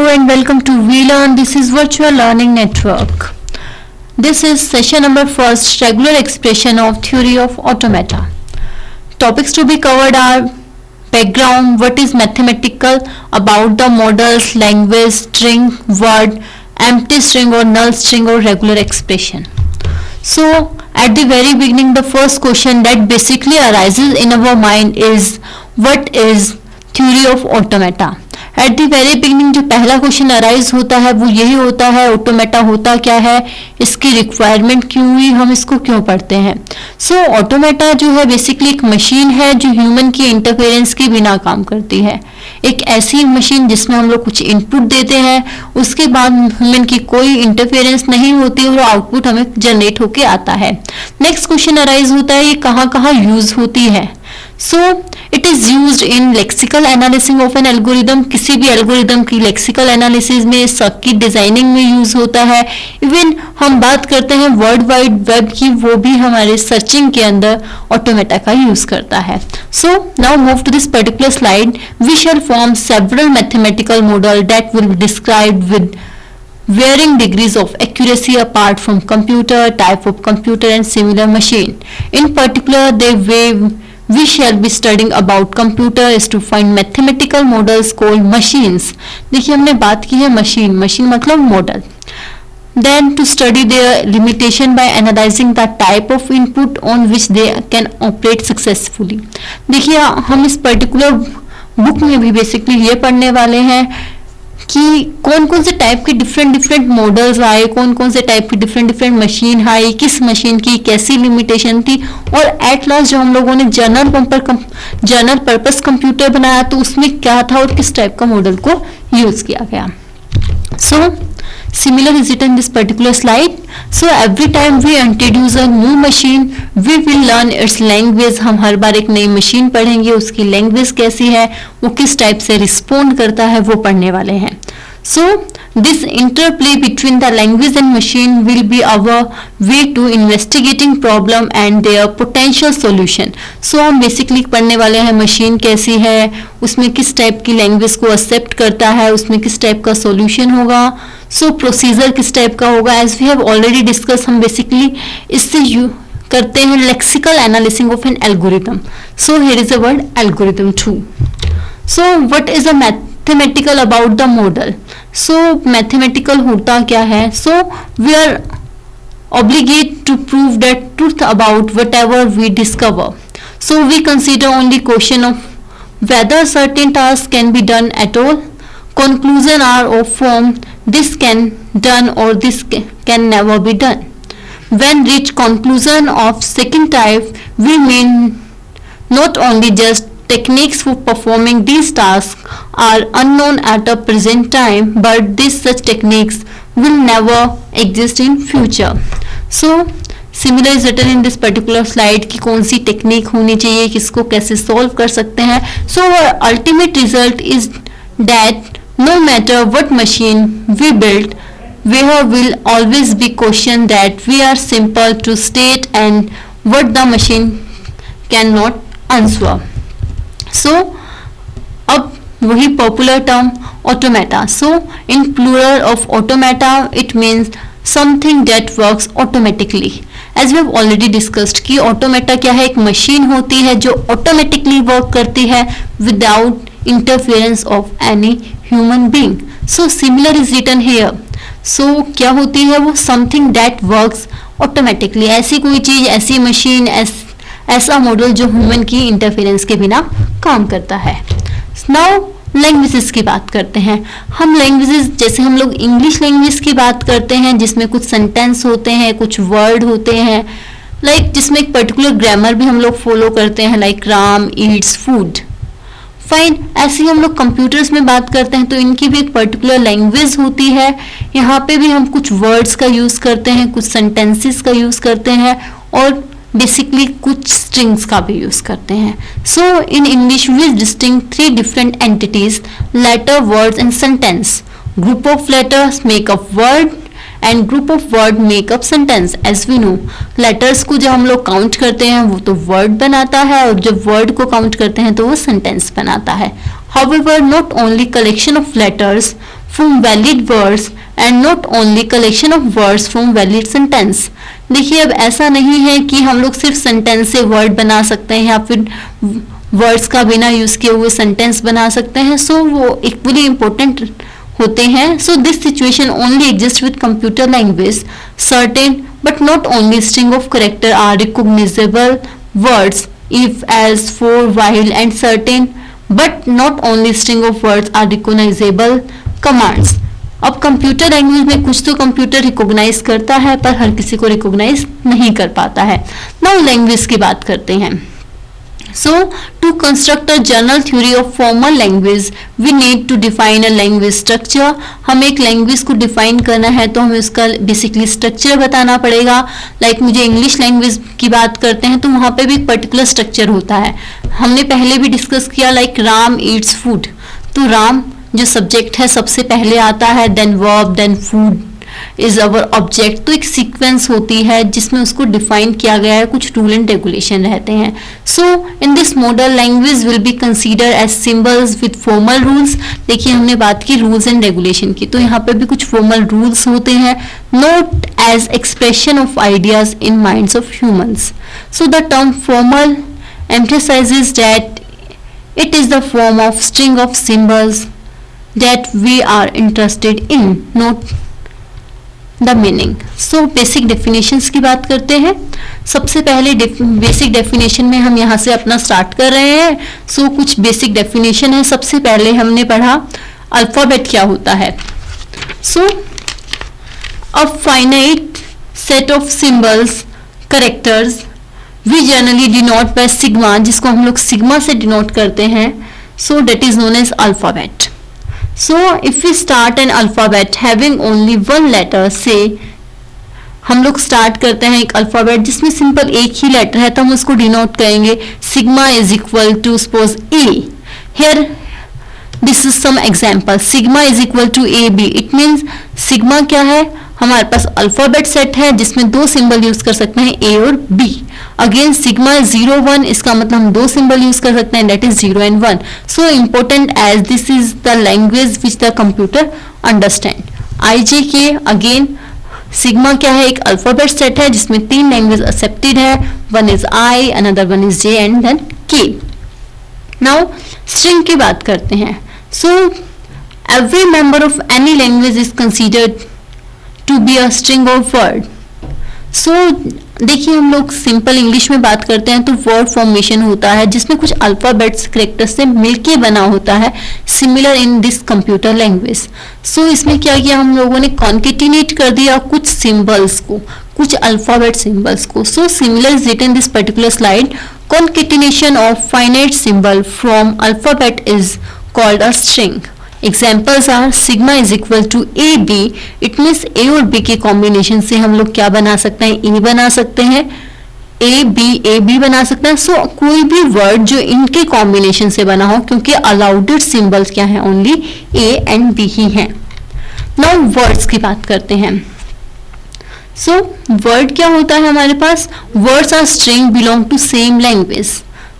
and welcome to VLearn. This is Virtual Learning Network. This is session number first, regular expression of theory of automata. Topics to be covered are background, what is mathematical, about the models, language, string, word, empty string or null string or regular expression. So at the very beginning, the first question that basically arises in our mind is what is theory of automata. At the very beginning जो पहला question arise होता है वो यही होता है, automata होता क्या है, इसकी रिक्वायरमेंट क्यों हुई, हम इसको क्यों पढ़ते हैं. सो ऑटोमेटा जो है बेसिकली एक मशीन है जो ह्यूमन की इंटरफेरेंस के बिना काम करती है. एक ऐसी मशीन जिसमें हम लोग कुछ इनपुट देते हैं, उसके बाद ह्यूमन की कोई इंटरफेरेंस नहीं होती और आउटपुट हमें जनरेट होके आता है. नेक्स्ट क्वेश्चन अराइज होता है ये कहाँ कहाँ यूज होती है. सो it is used in lexical analysis of N algorithm. किसी भी एल्गोरिदम की लेक्सिकल एनालिसिस में, सबकी डिजाइनिंग में यूज होता है. इवन हम बात करते हैं वर्ल्ड वाइड वेब की, वो भी हमारे सर्चिंग के अंदर ऑटोमेटा का यूज करता है. So now move to this particular slide. We shall form several mathematical model that will be described with varying degrees of accuracy apart from computer, type of computer and similar machine. In particular, the way we shall be studying about computer is to find mathematical models called machines. देखिए हमने बात की है machine मतलब model. Then to study their limitation by analyzing the type of input on which they can operate successfully. देखिए हम इस particular book में भी बेसिकली ये पढ़ने वाले हैं कि कौन कौन से टाइप के डिफरेंट मॉडल्स आए, कौन कौन से टाइप की डिफरेंट मशीन आई, किस मशीन की कैसी लिमिटेशन थी, और एट लास्ट जो हम लोगों ने जनरल पर्पस कंप्यूटर बनाया तो उसमें क्या था और किस टाइप का मॉडल को यूज किया गया. सो similar is written in this particular slide. So every time we introduce a new machine, we will learn its language. हम हर बार एक नई मशीन पढ़ेंगे, उसकी लैंग्वेज कैसी है, वो किस टाइप से रिस्पोंड करता है, वो पढ़ने वाले हैं. So this interplay between the language and machine will be our way to investigating problem and their potential solution. So हम बेसिकली पढ़ने वाले हैं मशीन कैसी है, उसमें किस टाइप की लैंग्वेज को एक्सेप्ट करता है, उसमें किस टाइप का सॉल्यूशन होगा, सो प्रोसीजर किस टाइप का होगा. As we have already discuss, हम बेसिकली इससे करते हैं lexical analysis of an algorithm. So here is a word algorithm two. So what is a mathematical about the model. So mathematical होता क्या है. So we are obligate to prove the truth about whatever we discover. So we consider only question of whether certain tasks can be done at all. Conclusion are of form this can done or this can never be done. When reach conclusion of second type, we mean not only just techniques for performing these tasks are unknown at the present time, but these such techniques will never exist in future. So similar is written in this particular slide कि कौन सी technique होनी चाहिए, किसको कैसे solve कर सकते हैं. So our ultimate result is that no matter what machine we build, there will always be question that we are simple to state and what the machine cannot answer. So अब वही popular term automata. So in plural of automata it means something that works automatically. As we have already discussed कि automata क्या है, एक machine होती है जो automatically work करती है without interference of any human being. So similar is written here. So क्या होती है वो, समथिंग दैट वर्क्स ऑटोमेटिकली. ऐसी कोई चीज, ऐसी मशीन, ऐसा मॉडल जो ह्यूमन की इंटरफेरेंस के बिना काम करता है. नाउ लैंग्वेजेस की बात करते हैं. हम लैंग्वेजेस जैसे हम लोग इंग्लिश लैंग्वेज की बात करते हैं जिसमें कुछ सेंटेंस होते हैं, कुछ वर्ड होते हैं, लाइक जिसमें एक पर्टिकुलर ग्रामर भी हम लोग फॉलो करते हैं, like Ram Yeats food. Fine. ऐसे ही हम लोग कंप्यूटर्स में बात करते हैं तो इनकी भी एक पर्टिकुलर लैंग्वेज होती है. यहाँ पे भी हम कुछ वर्ड्स का यूज करते हैं, कुछ सेंटेंसेस का यूज करते हैं और बेसिकली कुछ स्ट्रिंग्स का भी यूज करते हैं. So in English we distinguish 3 different entities, letter, words and sentence. Group of letters make up word and group of word make up sentence. As we know, letters को जब हम लोग count करते हैं वो तो वर्ड बनाता है और जब वर्ड को काउंट करते हैं तो वो सेंटेंस बनाता है. However, not only collection of letters from valid words and not only collection of words from valid sentence. देखिए अब ऐसा नहीं है कि हम लोग सिर्फ सेंटेंस से वर्ड बना सकते हैं या फिर वर्ड्स का बिना यूज किए हुए सेंटेंस बना सकते हैं. सो वो इक्वली इम्पोर्टेंट होते हैं. So this situation only exist with computer language. Certain but not only string of character are recognizable words if as for while and certain but not only string of words are recognizable commands. अब computer language में कुछ तो computer recognise करता है पर हर किसी को recognise नहीं कर पाता है. नाउ लैंग्वेज की बात करते हैं. So, to construct a general theory of formal language, we need to define a language structure. हम एक लैंग्वेज को डिफाइन करना है तो हमें उसका बेसिकली स्ट्रक्चर बताना पड़ेगा. लाइक मुझे इंग्लिश लैंग्वेज की बात करते हैं तो वहाँ पे भी एक पर्टिकुलर स्ट्रक्चर होता है. हमने पहले भी डिस्कस किया लाइक राम ईट्स फूड. तो राम जो सब्जेक्ट है सबसे पहले आता है, then verb, then food is our object. तो एक सीक्वेंस होती है जिसमें उसको डिफाइन किया गया है, कुछ रूल एंड रेगुलेशन रहते हैं. So in this model language will be consider as symbols with formal rules. देखिए हमने बात की रूल्स एंड रेगुलेशन की, तो यहाँ पे भी कुछ फॉर्मल रूल्स होते हैं. Not as expression of ideas in minds of humans. So the term formal emphasizes that it is the form of string of symbols that we are interested in, not the meaning. So basic definitions की बात करते हैं. सबसे पहले basic definition में हम यहाँ से अपना स्टार्ट कर रहे हैं. सो कुछ बेसिक डेफिनेशन है. सबसे पहले हमने पढ़ा अल्फाबेट क्या होता है. So a finite set of symbols characters we generally denote by sigma, जिसको हम लोग सिग्मा से डिनोट करते हैं. So that is known as alphabet. So if we start an alphabet having only one letter, say हम लोग start करते हैं एक अल्फाबेट जिसमें सिंपल एक ही लेटर है तो हम उसको डिनोट करेंगे sigma is equal to suppose A. Here this is some example. Sigma is equal to A B. It means sigma क्या है, हमारे पास अल्फाबेट सेट है जिसमें दो सिंबल यूज कर सकते हैं ए और बी. अगेन सिग्मा 0 1, इसका मतलब हम दो सिंबल यूज कर सकते हैं, that is 0 and 1. So important as this is the language which the computer understand. IJK again sigma क्या है, एक अल्फाबेट सेट है जिसमें तीन लैंग्वेज एक्सेप्टेड है. One is I, another one is J and then K. Now string की बात करते हैं. So every member of any language is considered to be a string of word. So देखिए हम लोग सिंपल इंग्लिश में बात करते हैं तो वर्ड फॉर्मेशन होता है जिसमें कुछ अल्फाबेट्स कैरेक्टर से मिलके बना होता है. Similar in this computer language. So इसमें क्या किया, हम लोगों ने कॉन्केटिनेट कर दिया कुछ सिंबल्स को, कुछ अल्फाबेट सिंबल्स को. So similar is written this particular slide. Concatenation of finite symbol from alphabet is called a string. Examples are sigma is equal to A B. It means A और B के combination से हम लोग क्या बना सकते हैं, ए बना सकते हैं, ए बी बना सकते हैं. सो कोई भी वर्ड जो इनके कॉम्बिनेशन से बना हो, क्योंकि अलाउडेड सिंबल्स क्या है, ओनली ए एंड बी ही हैं. नाउ वर्ड्स की बात करते हैं. सो वर्ड क्या होता है हमारे पास, words are string belong to same language.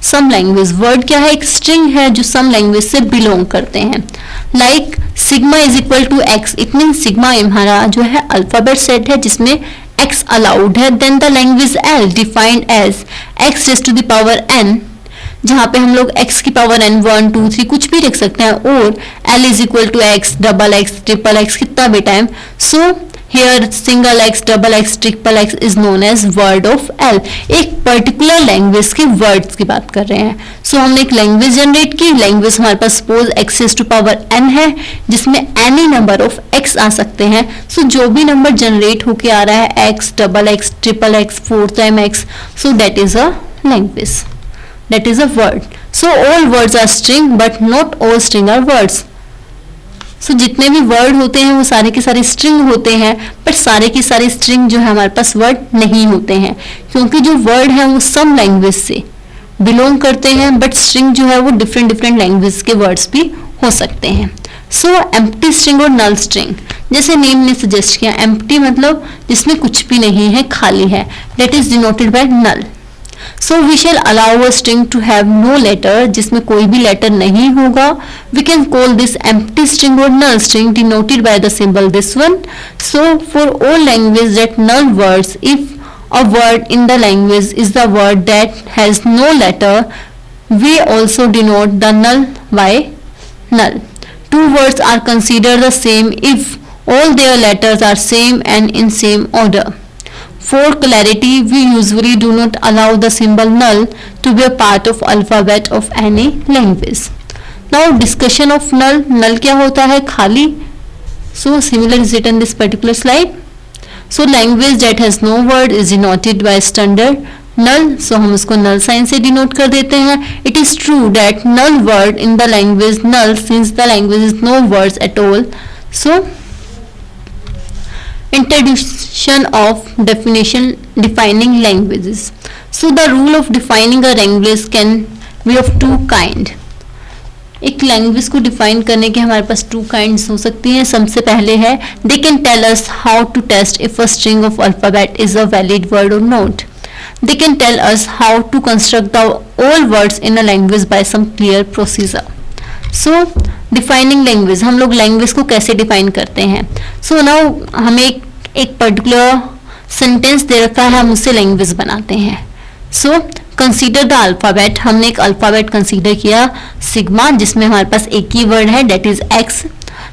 Some language word क्या है, एक स्ट्रिंग है जो सम लैंग्वेज से बिलोंग करते हैं. Like sigma is equal to X. It mean sigma हमारा जो है अल्फाबेट सेट है जिसमें एक्स अलाउड है. Then the language L defined as X raise to the power N, जहां पे हम लोग x की पावर n 1 2 3 कुछ भी रख सकते हैं. और l is equal to X, double X, triple X, कितना भी time. So Here single x, double x, triple x is known as word of L. एक पर्टिकुलर लैंग्वेज के वर्ड्स की बात कर रहे हैं. सो हमने एक लैंग्वेज जनरेट की. लैंग्वेज हमारे पास suppose x raise to power n है जिसमें एनी नंबर ऑफ x आ सकते हैं. सो जो भी नंबर जनरेट होके आ रहा है x, double x, triple x, 4 time x, so that is a language, that is a word. So all words are string but not all string are words. So जितने भी वर्ड होते हैं वो सारे के सारे स्ट्रिंग होते हैं, बट सारे की सारी स्ट्रिंग जो है हमारे पास वर्ड नहीं होते हैं, क्योंकि जो वर्ड है वो सम लैंग्वेज से बिलोंग करते हैं, बट स्ट्रिंग जो है वो डिफरेंट डिफरेंट लैंग्वेज के वर्ड्स भी हो सकते हैं. सो एम्प्टी स्ट्रिंग और नल स्ट्रिंग, जैसे नेम ने सजेस्ट किया, एम्प्टी मतलब जिसमें कुछ भी नहीं है, खाली है, that is denoted by null. So we shall allow a string to have no letter, जिसमें कोई भी letter नहीं होगा. We can call this empty string or null string denoted by the symbol this one. So for all language that null words, if a word in the language is the word that has no letter, we also denote the null by null. Two words are considered the same if all their letters are same and in same order. For clarity, we usually do not allow the symbol null to be a part of alphabet of any language. Now discussion of null. Null क्या होता है? खाली. So similar is it in this particular slide. So language that has no word is denoted by standard null. So हम उसको null sign से denote कर देते हैं. It is true that null word in the language null since the language is no words at all. So introduction of defining languages. So the rule of defining a language can be of two kind. एक language को define करने के हमारे पास two kinds हो सकती हैं. सबसे पहले है they can tell us how to test if a string of alphabet is a valid word और not. They can tell us how to construct the all words in a language by some clear procedure. So defining language, हम लोग language को कैसे define करते हैं. So now हमें एक particular sentence दे रखा है, हम उससे language बनाते हैं. So consider the alphabet, हमने एक alphabet consider किया sigma जिसमें हमारे पास एक ही word है that is x.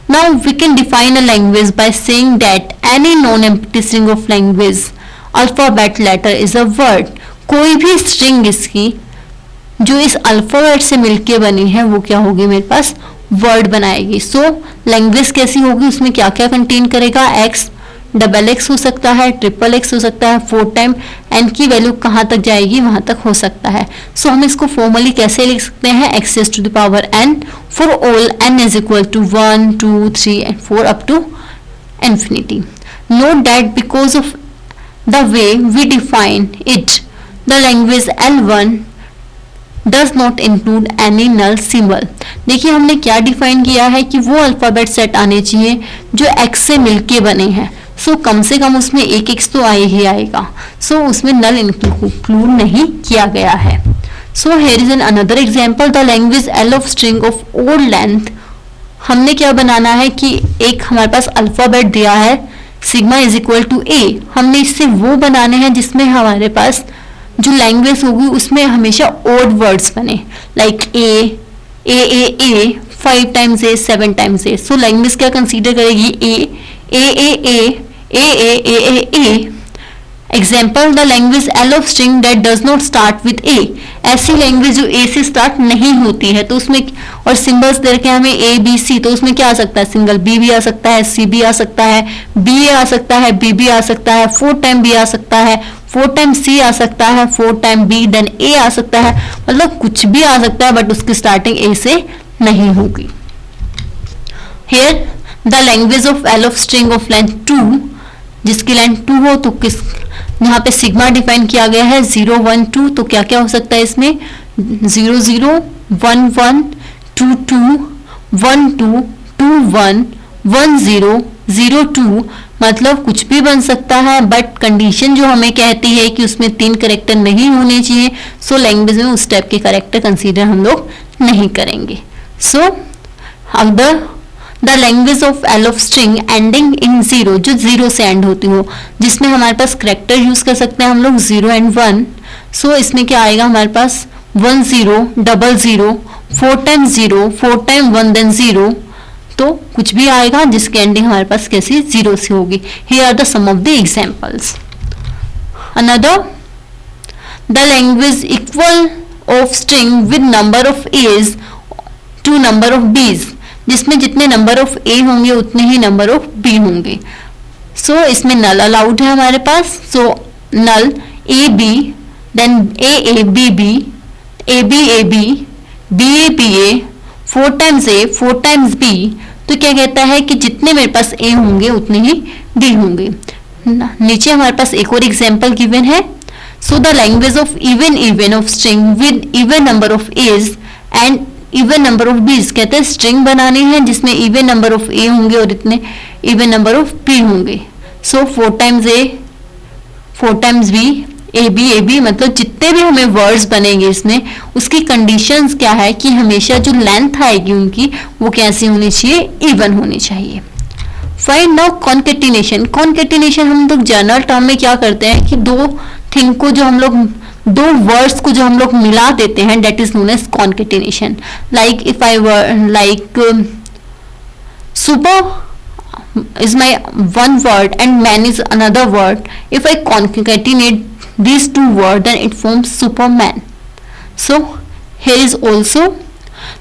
Now we can define a language by saying that any non-empty string of language alphabet letter is a word. कोई भी स्ट्रिंग इसकी जो इस अल्फाबेट से मिलके बनी है वो क्या होगी, मेरे पास वर्ड बनाएगी. सो लैंग्वेज कैसी होगी, उसमें क्या क्या कंटेन करेगा, एक्स, डबल एक्स हो सकता है, ट्रिपल एक्स हो सकता है, 4 टाइम एन की वैल्यू कहाँ तक जाएगी वहां तक हो सकता है. सो हम इसको फॉर्मली कैसे लिख सकते हैं, X to the power N for all N is equal to 1 2 3 and 4 up to infinity. Note that because of the way we define it, the language L1 does not include any null symbol. देखिए हमने क्या define किया है कि वो alphabet set आने चाहिए जो x से मिलके बने हैं. सो कम से कम उसमें एक x तो आए ही आएगा. सो उसमें नल इंक्लूड नहीं किया गया है. So here is an another example, the language L of string of odd length. हमने क्या बनाना है कि एक हमारे पास अल्फाबेट दिया है सिग्मा इज इक्वल टू ए. हमने इससे वो बनाने हैं जिसमें हमारे पास जो लैंग्वेज होगी उसमें हमेशा ओड वर्ड्स बने, like A 5 times A 7 times A. So language क्या कंसीडर करेगी, A. Example, the language L of string that does not start with A. ऐसी लैंग्वेज जो ए से स्टार्ट नहीं होती है तो उसमें, और सिंबल्स दे रखे हमें ए बी सी, तो उसमें क्या आ सकता है, सिंगल बी भी आ सकता है, सी भी आ सकता है, बी आ सकता है, बी भी आ सकता है, 4 टाइम बी आ सकता है, 4 टाइम सी आ सकता है, 4 टाइम बी देन ए आ सकता है. मतलब कुछ भी आ सकता है बट उसकी स्टार्टिंग ए से नहीं होगी. Here the language of L of string of length 2, जिसकी लेंथ 2 हो तो किस, यहाँ पे सिग्मा डिफाइन किया गया है 0 1 2. तो क्या क्या हो सकता है इसमें, 0 0 1 1 2 2 1 2 2 1 1 0 0 2. मतलब कुछ भी बन सकता है बट कंडीशन जो हमें कहती है कि उसमें 3 करेक्टर नहीं होने चाहिए. सो लैंग्वेज में उस टाइप के करेक्टर कंसीडर हम लोग नहीं करेंगे. सो अगर the language of L of string ending in 0, जो 0 से एंड होती हो, जिसमें हमारे पास करेक्टर यूज कर सकते हैं हम लोग 0 एंड 1. सो इसमें क्या आएगा हमारे पास 1 0 0 0 4 टाइम 0 4 टाइम 1 देन 0. तो कुछ भी आएगा जिसकी एंडिंग हमारे पास कैसी 0 से होगी. Here are the some of the examples. Another, the language equal of string with number of A's to number of B's, जिसमें जितने नंबर ऑफ ए होंगे उतने ही नंबर ऑफ बी होंगे. सो इसमें नल अलाउड है हमारे पास. So null A B then A B B A B B A 4 times A 4 times B. तो क्या कहता है कि जितने मेरे पास ए होंगे उतने ही डी होंगे. नीचे हमारे पास एक और एग्जाम्पल गिवन है. So the language of even of string with even number of A's and even number of B's. कहते हैं स्ट्रिंग बनानी है जिसमें इवन नंबर ऑफ ए होंगे और इतने इवन नंबर ऑफ बी होंगे. So 4 times A 4 times B A B मतलब जितने भी हमें वर्ड्स बनेंगे इसमें, उसकी कंडीशंस क्या है कि हमेशा जो लेंथ आएगी उनकी वो कैसी होनी चाहिए, इवन होनी चाहिए। Find now concatenation. कॉन्केटिनेशन हम लोग जनरल टर्म में क्या करते हैं कि दो थिंग को जो हम लोग, दो वर्ड्स को जो हम लोग मिला देते हैं, that is known as concatenation. Like if I were like super is my one word and man is another word. If I concatenate these two words, then it forms Superman. So here is also,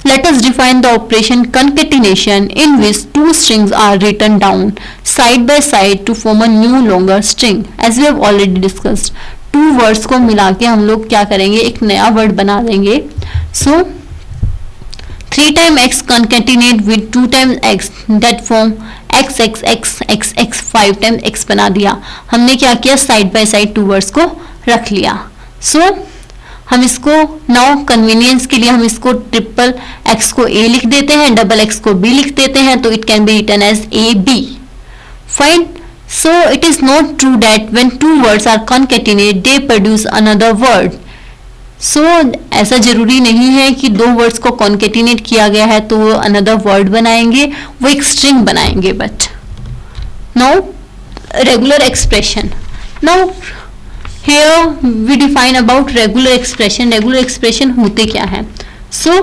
let us define the operation concatenation, in which two strings are written down side by side to form a new longer string. As we have already discussed, two words को मिला के हम लोग क्या करेंगे, एक नया word बना देंगे. So 3 times x concatenate with 2 times x, that form x x x x x 5 times x बना दिया. हमने क्या किया, side by side two words को रख लिया. सो हम इसको नाउ कन्वीनियंस के लिए हम इसको ट्रिपल x को a लिख देते हैं, डबल x को b लिख देते हैं, तो it can be written as a b. Fine. So it is not true that when two words are concatenate they produce another word. So ऐसा जरूरी नहीं है कि दो वर्ड्स को कॉन्केटिनेट किया गया है तो वो अनदर वर्ड बनाएंगे, वो एक स्ट्रिंग बनाएंगे. But now regular expression. Now here we define about regular expression. Regular expression होते क्या है? So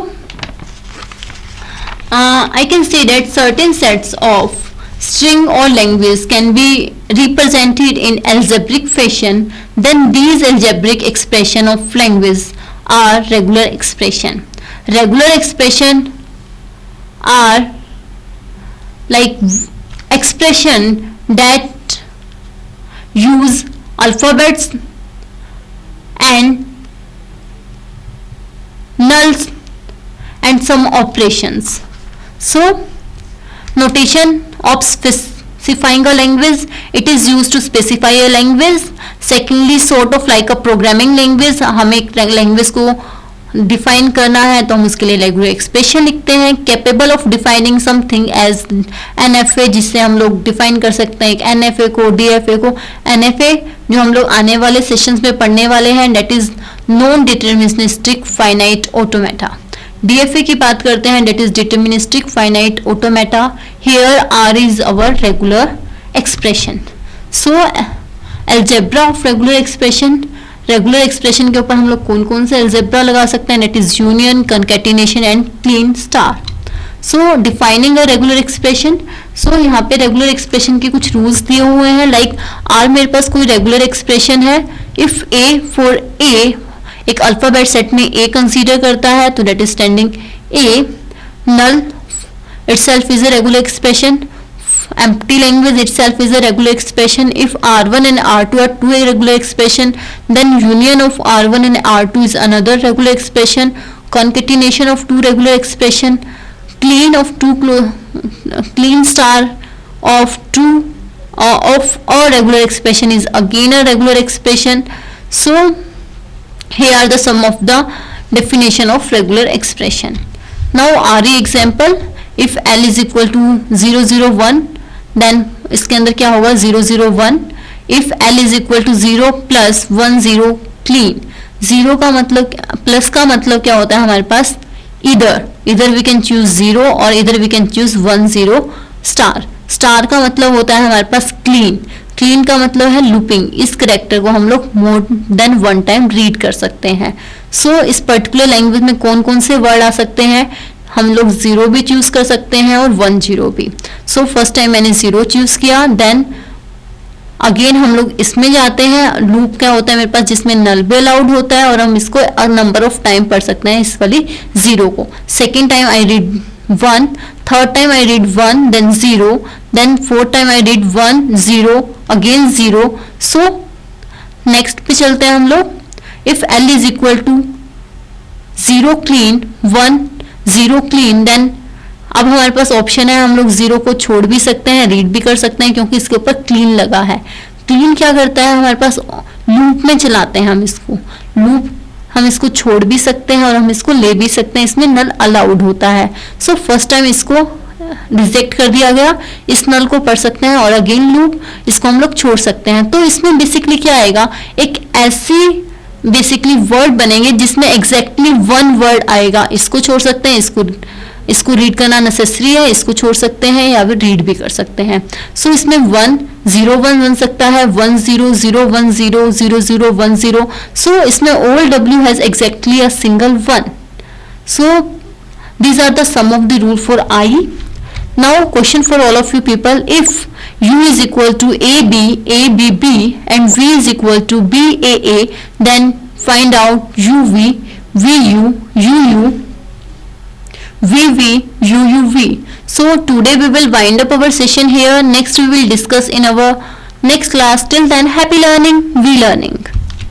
I can say that certain sets of string or language can be represented in algebraic fashion, then these algebraic expression of language are regular expression. Regular expression are like expression that use alphabets and nulls and some operations. So notation of specifying a language, it is used to specify a language. Secondly, sort of like a programming language, हमें एक language को define करना है तो हम उसके लिए regular expression लिखते हैं. Capable of defining something as NFA, जिससे हम लोग डिफाइन कर सकते हैं एक NFA को, DFA को. NFA जो हम लोग आने वाले सेशंस में पढ़ने वाले हैं, that is non deterministic finite automata. DFA की बात करते हैं, that is deterministic finite automata. Here R is our regular expression. So algebra of regular expression. Regular expression के ऊपर हम लोग कौन कौन से अलजेब्रा लगा सकते हैं, that is union, concatenation and Kleene star. So defining a regular expression. So यहाँ पे रेगुलर एक्सप्रेशन के कुछ रूल्स दिए हुए हैं. लाइक R मेरे पास कोई रेगुलर एक्सप्रेशन है, इफ A फॉर A एक अल्फाबेट सेट में A कंसीडर करता है तो that is standing A. Null itself is a regular expression. Empty language itself is a regular expression. If R1 and R2 are two regular expression, then union of R1 and R2 is another regular expression. Concatenation of two regular expression. Clean of two clean star of two of a regular expression is again a regular expression. So here are the sum of the definition of regular expression. Now RE example. If L is equal to 0 0 1, then इसके अंदर क्या होगा 0 0 1. If L is equal to 0 plus 1 0 clean. 0 का मतलब plus का मतलब क्या होता है हमारे पास, इधर वी कैन चूज 0 और इधर we can choose 1 0 star. Star का मतलब होता है हमारे पास क्लीन. क्लीन का मतलब है लूपिंग. इस करेक्टर को हम लोग more than one time read कर सकते हैं. सो इस पर्टिकुलर लैंग्वेज में कौन कौन से वर्ड आ सकते हैं, हम लोग 0 भी चूज कर सकते हैं और 1 0 भी. सो फर्स्ट टाइम मैंने 0 चूज किया, देन अगेन हम लोग इसमें जाते हैं. लूप क्या होता है मेरे पास, जिसमें नल भी अलाउड होता है और हम इसको नंबर ऑफ टाइम पढ़ सकते हैं इस वाली 0 को. Second time I read 1, third time I read 1, then 0, then fourth time I read 1 0 again 0. So next पे चलते हैं हम लोग. If L is equal to 0 Kleene 1 0 Kleene, then अब हमारे पास ऑप्शन है, हम लोग 0 को छोड़ भी सकते हैं, रीड भी कर सकते हैं, क्योंकि इसके ऊपर क्लीन लगा है. क्लीन क्या करता है, हमारे पास लूप में चलाते हैं हम इसको. लूप हम इसको छोड़ भी सकते हैं और हम इसको ले भी सकते हैं, इसमें नल अलाउड होता है. सो फर्स्ट टाइम इसको रिजेक्ट कर दिया गया, इस नल को पढ़ सकते हैं और अगेन लूप, इसको हम लोग छोड़ सकते हैं। तो इसमें बेसिकली क्या आएगा, एक ऐसी बेसिकली वर्ड बनेंगे जिसमें एग्जैक्टली वन वर्ड आएगा, इसको छोड़ सकते हैं, इसको रीड करना नेसेसरी है, इसको छोड़ सकते हैं या फिर रीड भी कर सकते हैं। सो इसमें 1 0 1 बन सकता है, 1 0 0 1 0 0 0 1 0। सो इसमें all W has exactly a single 1. So these are the sum of the rule for I. Now question for all of you people, if U is equal to AB, ABB and V is equal to BAA, then find out UV, VU, UU, VV, UUV. So today we will wind up our session here. Next we will discuss in our next class. Till then, happy learning, we learning.